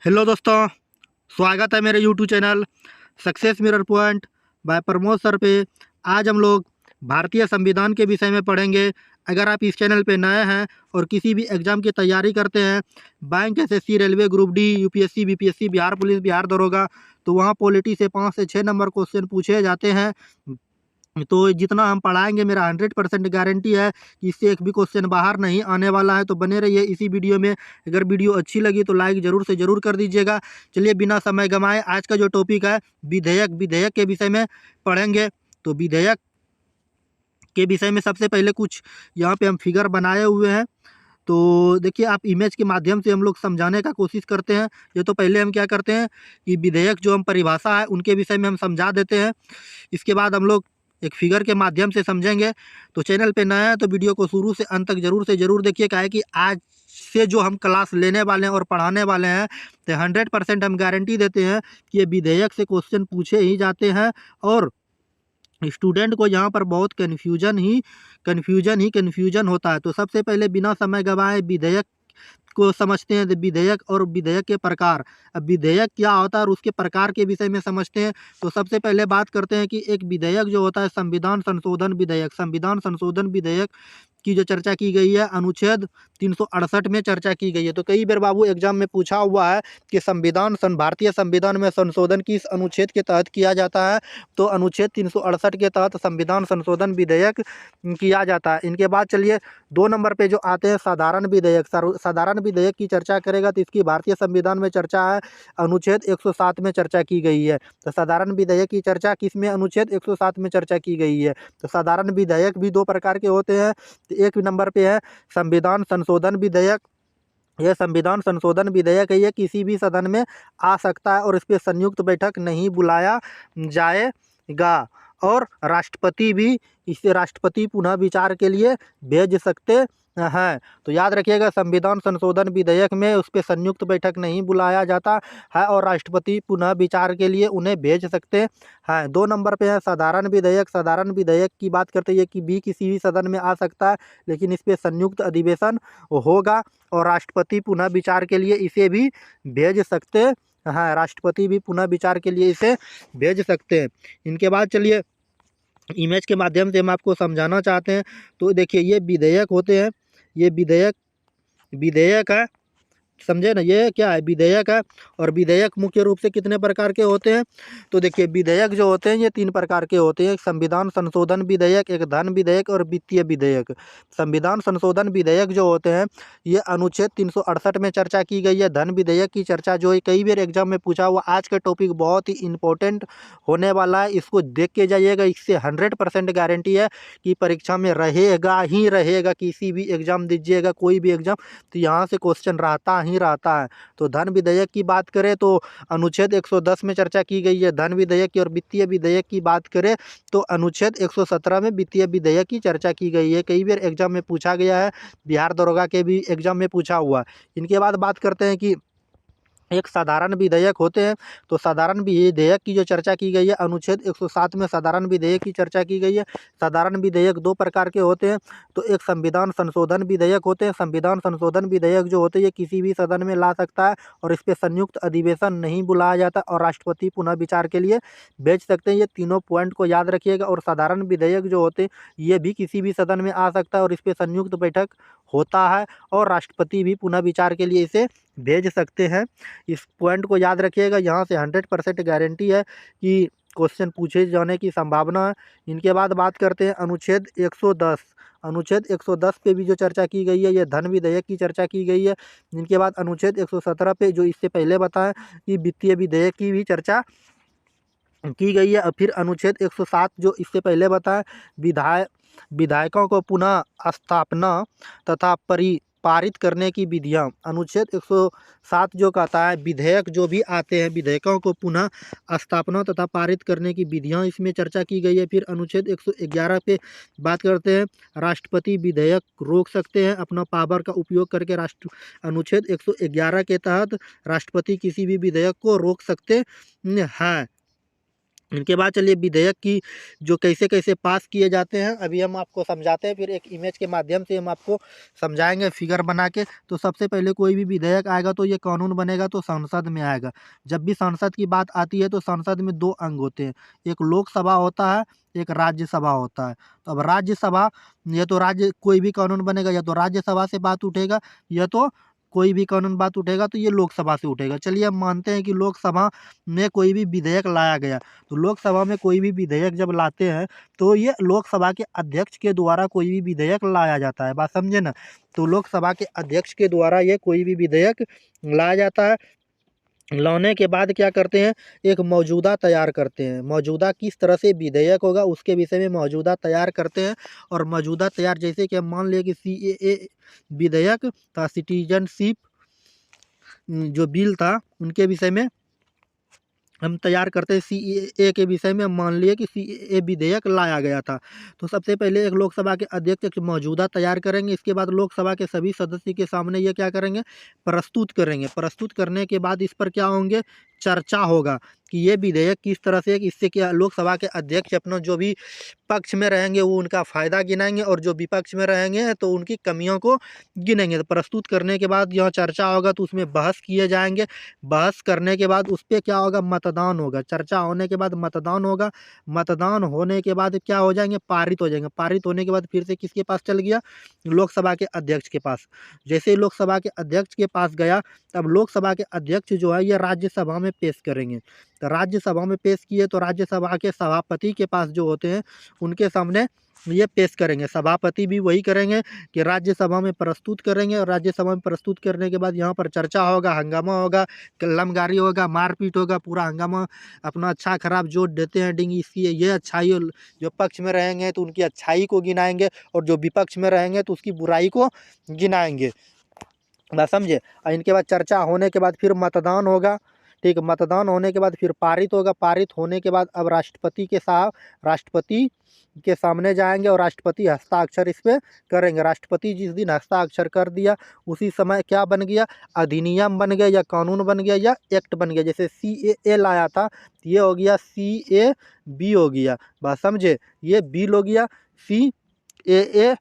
Hello दोस्तों, स्वागत है मेरे YouTube channel success mirror point by Pramod sir पे। आज हम लोग भारतीय संविधान के विषय में पढ़ेंगे। अगर आप इस चैनल पे नए हैं और किसी भी एग्ज़ाम की तैयारी करते हैं, bank, SSC, railway, group D, UPSC, BPSC, Bihar police, Bihar दरोगा, तो वहाँ पॉलिटी से 5 से 6 नंबर क्वेश्चन पूछे जाते हैं। तो जितना हम पढ़ाएंगे, मेरा 100% गारंटी है कि इससे एक भी क्वेश्चन बाहर नहीं आने वाला है। तो बने रहिए इसी वीडियो में। अगर वीडियो अच्छी लगी तो लाइक ज़रूर से ज़रूर कर दीजिएगा। चलिए बिना समय गंवाए आज का जो टॉपिक है विधेयक के विषय में पढ़ेंगे। तो विधेयक के विषय में सबसे पहले कुछ यहाँ पे हम फिगर बनाए हुए हैं। तो देखिए, आप इमेज के माध्यम से हम लोग समझाने का कोशिश करते हैं। ये तो पहले हम क्या करते हैं कि विधेयक जो हम परिभाषा है उनके विषय में हम समझा देते हैं। इसके बाद हम लोग एक फिगर के माध्यम से समझेंगे। तो चैनल पे नया है तो वीडियो को शुरू से अंत तक ज़रूर से ज़रूर देखिए। क्या है कि आज से जो हम क्लास लेने वाले हैं और पढ़ाने वाले हैं, तो 100% हम गारंटी देते हैं कि ये विधेयक से क्वेश्चन पूछे ही जाते हैं। और स्टूडेंट को यहाँ पर बहुत कन्फ्यूजन होता है। तो सबसे पहले बिना समय गंवाए विधेयक को समझते हैं। विधेयक और विधेयक के प्रकार। अब विधेयक क्या होता है और उसके प्रकार के विषय में समझते हैं। तो सबसे पहले बात करते हैं कि एक विधेयक जो होता है संविधान संशोधन विधेयक। संविधान संशोधन विधेयक की जो चर्चा की गई है अनुच्छेद 368 में चर्चा की गई है। तो कई बार बाबू एग्जाम में पूछा हुआ है कि भारतीय संविधान में संशोधन किस अनुच्छेद के तहत किया जाता है। तो अनुच्छेद 368 के तहत संविधान संशोधन विधेयक किया जाता है। इनके बाद चलिए 2 नंबर पे जो आते हैं साधारण विधेयक। साधारण विधेयक की चर्चा करेगा तो इसकी भारतीय संविधान में चर्चा है, अनुच्छेद 107 में चर्चा की गई है। तो साधारण विधेयक की चर्चा किस में, अनुच्छेद 107 में चर्चा की गई है। तो साधारण विधेयक भी 2 प्रकार के होते हैं। एक नंबर पे है संविधान संशोधन विधेयक। यह संविधान संशोधन विधेयक है, ये किसी भी सदन में आ सकता है और इस पर संयुक्त बैठक नहीं बुलाया जाएगा। और राष्ट्रपति भी इसे राष्ट्रपति पुनः विचार के लिए भेज सकते हैं। तो याद रखिएगा, संविधान संशोधन विधेयक में उस पर संयुक्त बैठक नहीं बुलाया जाता है और राष्ट्रपति पुनः विचार के लिए उन्हें भेज सकते हैं। 2 नंबर पे है साधारण विधेयक। साधारण विधेयक की बात करते हैं कि भी किसी भी सदन में आ सकता है, लेकिन इस पर संयुक्त अधिवेशन होगा और राष्ट्रपति पुनः विचार के लिए इसे भी भेज सकते हैं। राष्ट्रपति भी पुनः विचार के लिए इसे भेज सकते हैं। इनके बाद चलिए इमेज के माध्यम से हम आपको समझाना चाहते हैं। तो देखिए, ये विधेयक होते हैं। ये विधेयक है, समझे ना, ये क्या है, विधेयक है। और विधेयक मुख्य रूप से कितने प्रकार के होते हैं। तो देखिए, विधेयक जो होते हैं ये 3 प्रकार के होते हैं। एक संविधान संशोधन विधेयक, एक धन विधेयक और वित्तीय विधेयक। संविधान संशोधन विधेयक जो होते हैं ये अनुच्छेद 368 में चर्चा की गई है। धन विधेयक की चर्चा जो है कई बार एग्जाम में पूछा हुआ। आज का टॉपिक बहुत ही इंपॉर्टेंट होने वाला है, इसको देख के जाइएगा। इससे 100% गारंटी है कि परीक्षा में रहेगा ही रहेगा। किसी भी एग्जाम दीजिएगा, कोई भी एग्जाम, तो यहाँ से क्वेश्चन रहता है। तो धन विधेयक की बात करें तो अनुच्छेद 110 में चर्चा की गई है धन विधेयक की। और वित्तीय विधेयक की बात करें तो अनुच्छेद 117 में वित्तीय विधेयक की चर्चा की गई है। कई बार एग्जाम में पूछा गया है, बिहार दरोगा के भी एग्जाम में पूछा हुआ। इनके बाद बात करते हैं कि एक साधारण विधेयक होते हैं। तो साधारण विधेयक की जो चर्चा की गई है अनुच्छेद 107 में साधारण विधेयक की चर्चा की गई है। साधारण विधेयक 2 प्रकार के होते हैं। तो एक संविधान संशोधन विधेयक होते हैं। संविधान संशोधन विधेयक जो होते हैं ये किसी भी सदन में ला सकता है और इस पर संयुक्त अधिवेशन नहीं बुलाया जाता और राष्ट्रपति पुनः विचार के लिए भेज सकते हैं। ये तीनों पॉइंट को याद रखिएगा। और साधारण विधेयक जो होते हैं ये भी किसी भी सदन में आ सकता है और इस पर संयुक्त बैठक होता है और राष्ट्रपति भी पुनः विचार के लिए इसे भेज सकते हैं। इस पॉइंट को याद रखिएगा। यहाँ से 100% गारंटी है कि क्वेश्चन पूछे जाने की संभावना है। इनके बाद बात करते हैं अनुच्छेद 110। अनुच्छेद 110 पे भी जो चर्चा की गई है ये धन विधेयक की चर्चा की गई है। इनके बाद अनुच्छेद 117 पे जो इससे पहले बताएं कि वित्तीय विधेयक की भी चर्चा की गई है। और फिर अनुच्छेद 107 जो इससे पहले बताएं विधायकों को पुनः स्थापना तथा पारित करने की विधियां। अनुच्छेद 107 जो कहता है विधेयक जो भी आते हैं विधेयकों को पुनः स्थापना तथा पारित करने की विधियां, इसमें चर्चा की गई है। फिर अनुच्छेद 111 पे बात करते हैं राष्ट्रपति विधेयक रोक सकते हैं अपना पावर का उपयोग करके। अनुच्छेद 111 के तहत राष्ट्रपति किसी भी विधेयक को रोक सकते हैं। इनके बाद चलिए विधेयक की जो कैसे कैसे पास किए जाते हैं अभी हम आपको समझाते हैं, फिर एक इमेज के माध्यम से हम आपको समझाएंगे फिगर बना के। तो सबसे पहले कोई भी विधेयक आएगा तो ये कानून बनेगा तो संसद में आएगा। जब भी संसद की बात आती है तो संसद में दो अंग होते हैं, एक लोकसभा होता है, एक राज्यसभा होता है। तो अब राज्यसभा, या तो राज्य कोई भी कानून बनेगा या तो राज्यसभा से बात उठेगा, या तो कोई भी कानून बात उठेगा तो ये लोकसभा से उठेगा। चलिए हम मानते हैं कि लोकसभा में कोई भी विधेयक लाया गया, तो लोकसभा में कोई भी विधेयक जब लाते हैं तो ये लोकसभा के अध्यक्ष के द्वारा कोई भी विधेयक लाया जाता है, बात समझे ना। तो लोकसभा के अध्यक्ष के द्वारा ये कोई भी विधेयक लाया जाता है। लाने के बाद क्या करते हैं, एक मौजूदा तैयार करते हैं। मौजूदा किस तरह से विधेयक होगा उसके विषय में मौजूदा तैयार करते हैं। और मौजूदा तैयार जैसे कि हम मान लिए कि CAA विधेयक था, सिटीजनशिप जो बिल था उनके विषय में हम तैयार करते हैं। CAA के विषय में हम मान लिए कि CAA विधेयक लाया गया था। तो सबसे पहले एक लोकसभा के अध्यक्ष एक मौजूदा तैयार करेंगे। इसके बाद लोकसभा के सभी सदस्य के सामने ये क्या करेंगे, प्रस्तुत करेंगे। प्रस्तुत करने के बाद इस पर क्या होंगे, चर्चा होगा कि ये विधेयक किस तरह से, इससे क्या लोकसभा के अध्यक्ष अपना जो भी पक्ष में रहेंगे वो उनका फ़ायदा गिनाएंगे, और जो विपक्ष में रहेंगे तो उनकी कमियों को गिनेंगे। तो प्रस्तुत करने के बाद यह चर्चा होगा तो उसमें बहस किए जाएंगे। बहस करने के बाद उस पर क्या होगा, मतदान होगा। चर्चा होने के बाद मतदान होगा। मतदान होने के बाद क्या हो जाएंगे, पारित हो जाएंगे। पारित होने के बाद फिर से किसके पास चल गया, लोकसभा के अध्यक्ष के पास। जैसे ही लोकसभा के अध्यक्ष के पास गया, तब लोकसभा के अध्यक्ष जो है ये राज्यसभा में पेश करेंगे। तो राज्यसभा में पेश किए तो राज्यसभा के सभापति के पास जो होते हैं उनके सामने ये पेश करेंगे। सभापति भी वही करेंगे कि राज्यसभा में प्रस्तुत करेंगे, और राज्यसभा में प्रस्तुत करने के बाद यहाँ पर चर्चा होगा, हंगामा होगा, कलमगारी होगा, मारपीट होगा, पूरा हंगामा अपना अच्छा खराब जो देते हैं डिंग, इसकी ये अच्छाई, जो पक्ष में रहेंगे तो उनकी अच्छाई को गिनाएंगे, और जो विपक्ष में रहेंगे तो उसकी बुराई को गिनाएंगे, बात समझे। और इनके बाद चर्चा होने के बाद फिर मतदान होगा। ठीक, मतदान होने के बाद फिर पारित होगा। पारित होने के बाद अब राष्ट्रपति के सामने जाएंगे और राष्ट्रपति हस्ताक्षर इस पर करेंगे। राष्ट्रपति जिस दिन हस्ताक्षर कर दिया उसी समय क्या बन गया, अधिनियम बन गया, या कानून बन गया, या एक्ट बन गया। जैसे CAA लाया था, ये हो गया CAB हो गया, बात समझे। ये बिल हो गया, CAA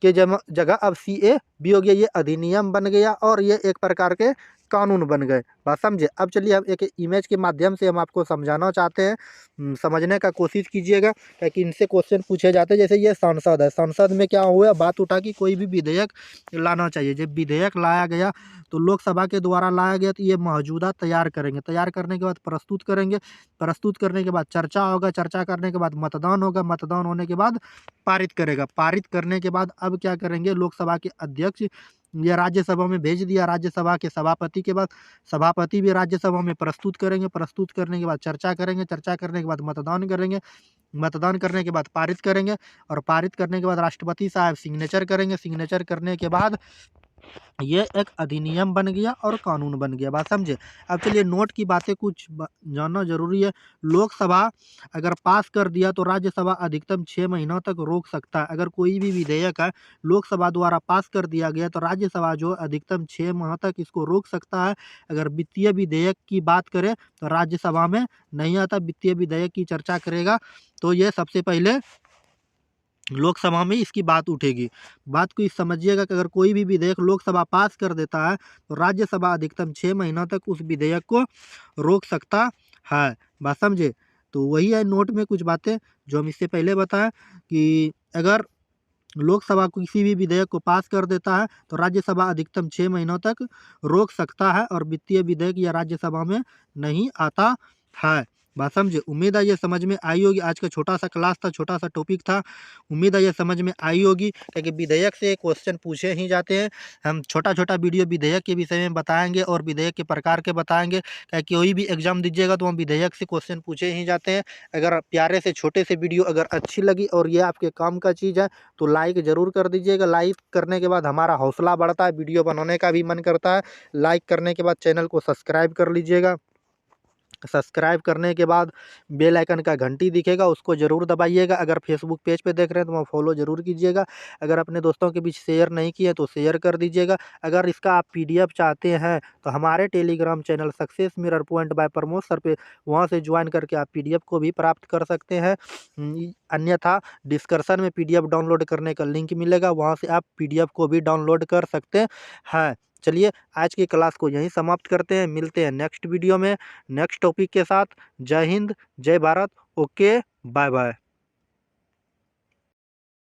के जगह अब CAB हो गया, ये अधिनियम बन गया, और ये एक प्रकार के कानून बन गए, बात समझे। अब चलिए हम एक इमेज के माध्यम से हम आपको समझाना चाहते हैं, समझने का कोशिश कीजिएगा, ताकि इनसे क्वेश्चन पूछे जाते हैं। जैसे ये संसद है, संसद में क्या हुआ, बात उठा कि कोई भी विधेयक लाना चाहिए। जब विधेयक लाया गया तो लोकसभा के द्वारा लाया गया, तो ये मौजूदा तैयार करेंगे। तैयार करने के बाद प्रस्तुत करेंगे। प्रस्तुत करने के बाद चर्चा होगा। चर्चा करने के बाद मतदान होगा। मतदान होने के बाद पारित करेगा। पारित करने के बाद अब क्या करेंगे, लोकसभा के अध्यक्ष या राज्यसभा में भेज दिया। राज्यसभा के सभापति के बाद सभापति भी राज्यसभा में प्रस्तुत करेंगे। प्रस्तुत करने के बाद चर्चा करेंगे। चर्चा करने के बाद मतदान करेंगे। मतदान करने के बाद पारित करेंगे, और पारित करने के बाद राष्ट्रपति साहब सिग्नेचर करेंगे। सिग्नेचर करने के बाद ये एक अधिनियम बन गया और कानून बन गया, बात समझे। अब चलिए नोट की बातें कुछ जानना जरूरी है। लोकसभा अगर पास कर दिया तो राज्यसभा अधिकतम 6 महीनों तक रोक सकता है। अगर कोई भी विधेयक है लोकसभा द्वारा पास कर दिया गया तो राज्यसभा जो अधिकतम 6 माह तक इसको रोक सकता है। अगर वित्तीय विधेयक की बात करें तो राज्यसभा में नहीं आता। वित्तीय विधेयक की चर्चा करेगा तो ये सबसे पहले लोकसभा में इसकी बात उठेगी। बात को इस समझिएगा कि अगर कोई भी विधेयक लोकसभा पास कर देता है तो राज्यसभा अधिकतम 6 महीनों तक उस विधेयक को रोक सकता है, बात समझे। तो वही है नोट में कुछ बातें जो हम इससे पहले बताएं कि अगर लोकसभा किसी भी विधेयक को पास कर देता है तो राज्यसभा अधिकतम 6 महीनों तक रोक सकता है, और वित्तीय विधेयक या राज्यसभा में नहीं आता है, बात समझे। उम्मीद है ये समझ में आई होगी। आज का छोटा सा क्लास था, छोटा सा टॉपिक था, उम्मीद है ये समझ में आई होगी, क्योंकि विधेयक से क्वेश्चन पूछे ही जाते हैं। हम छोटा छोटा वीडियो विधेयक के विषय में बताएंगे और विधेयक के प्रकार के बताएंगे, क्योंकि कोई भी एग्जाम दीजिएगा तो हम विधेयक से क्वेश्चन पूछे ही जाते हैं। अगर प्यारे से छोटे से वीडियो अगर अच्छी लगी और ये आपके काम का चीज़ है तो लाइक ज़रूर कर दीजिएगा। लाइक करने के बाद हमारा हौसला बढ़ता है, वीडियो बनाने का भी मन करता है। लाइक करने के बाद चैनल को सब्सक्राइब कर लीजिएगा। सब्सक्राइब करने के बाद बेल आइकन का घंटी दिखेगा, उसको ज़रूर दबाइएगा। अगर फेसबुक पेज पे देख रहे हैं तो वहाँ फॉलो ज़रूर कीजिएगा। अगर अपने दोस्तों के बीच शेयर नहीं किए तो शेयर कर दीजिएगा। अगर इसका आप पीडीएफ चाहते हैं तो हमारे Telegram channel success mirror point by Pramod sir पे वहाँ से ज्वाइन करके आप पीडीएफ को भी प्राप्त कर सकते हैं। अन्यथा डिस्क्रिप्शन में पीडीएफ डाउनलोड करने का लिंक मिलेगा, वहाँ से आप पीडीएफ को भी डाउनलोड कर सकते हैं। चलिए आज की क्लास को यहीं समाप्त करते हैं, मिलते हैं नेक्स्ट वीडियो में नेक्स्ट टॉपिक के साथ। जय हिंद, जय भारत। Okay, bye bye.